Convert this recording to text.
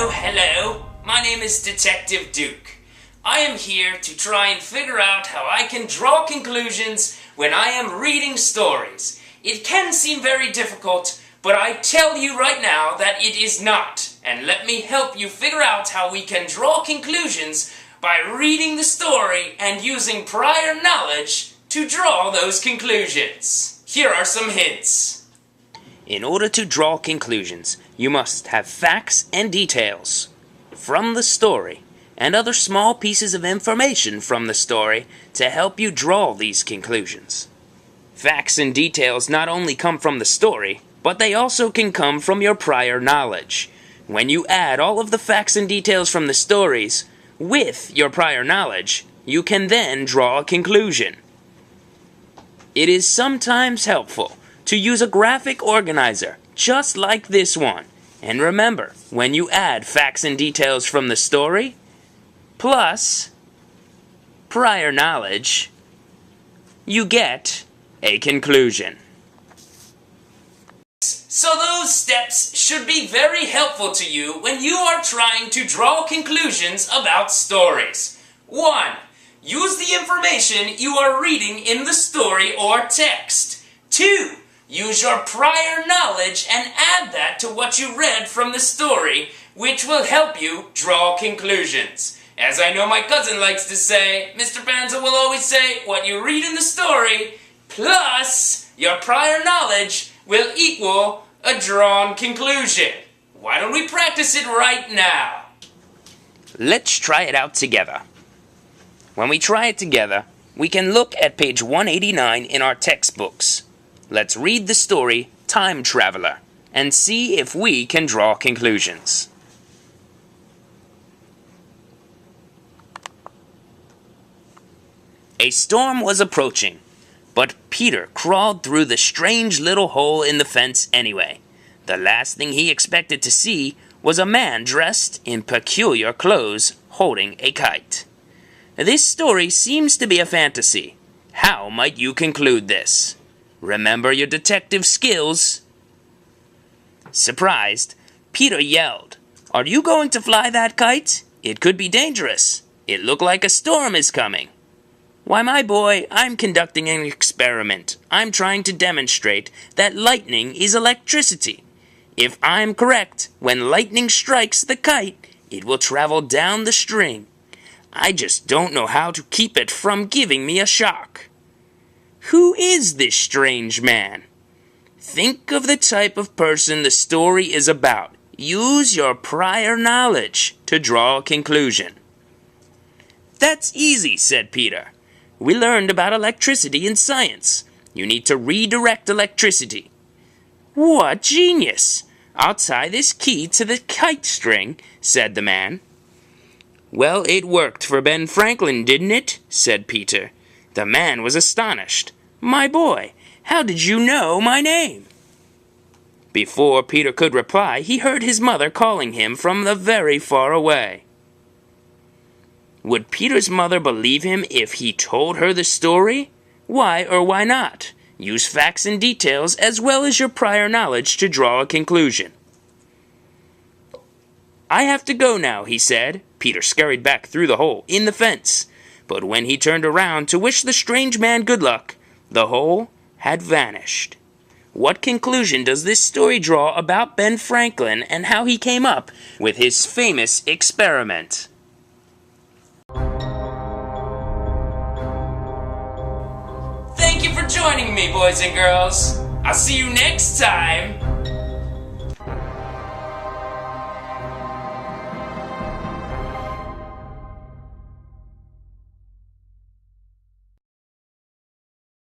Hello. My name is Detective Duke. I am here to try and figure out how I can draw conclusions when I am reading stories. It can seem very difficult, but I tell you right now that it is not. And let me help you figure out how we can draw conclusions by reading the story and using prior knowledge to draw those conclusions. Here are some hints. In order to draw conclusions, you must have facts and details from the story and other small pieces of information from the story to help you draw these conclusions. Facts and details not only come from the story, but they also can come from your prior knowledge. When you add all of the facts and details from the stories with your prior knowledge, you can then draw a conclusion. It is sometimes helpful to use a graphic organizer just like this one. And remember, when you add facts and details from the story plus prior knowledge, you get a conclusion. So those steps should be very helpful to you when you are trying to draw conclusions about stories. 1. Use the information you are reading in the story or text. 2. Use your prior knowledge and add that to what you read from the story, which will help you draw conclusions. As I know my cousin likes to say, Mr. Panza will always say, what you read in the story plus your prior knowledge will equal a drawn conclusion. Why don't we practice it right now? Let's try it out together. When we try it together, we can look at page 189 in our textbooks. Let's read the story Time Traveler and see if we can draw conclusions. A storm was approaching, but Peter crawled through the strange little hole in the fence anyway. The last thing he expected to see was a man dressed in peculiar clothes holding a kite. This story seems to be a fantasy. How might you conclude this? Remember your detective skills. Surprised, Peter yelled, "Are you going to fly that kite? It could be dangerous. It looked like a storm is coming." "Why, my boy, I'm conducting an experiment. I'm trying to demonstrate that lightning is electricity. If I'm correct, when lightning strikes the kite, it will travel down the string. I just don't know how to keep it from giving me a shock." Who is this strange man? Think of the type of person the story is about. Use your prior knowledge to draw a conclusion. "That's easy," said Peter. "We learned about electricity in science. You need to redirect electricity." "What genius! I'll tie this key to the kite string," said the man. "Well, it worked for Ben Franklin, didn't it?" said Peter. The man was astonished. "My boy, how did you know my name?" Before Peter could reply, he heard his mother calling him from the very far away. Would Peter's mother believe him if he told her the story? Why or why not? Use facts and details as well as your prior knowledge to draw a conclusion. "I have to go now," he said. Peter scurried back through the hole in the fence. But when he turned around to wish the strange man good luck, the hole had vanished. What conclusion does this story draw about Ben Franklin and how he came up with his famous experiment? Thank you for joining me, boys and girls. I'll see you next time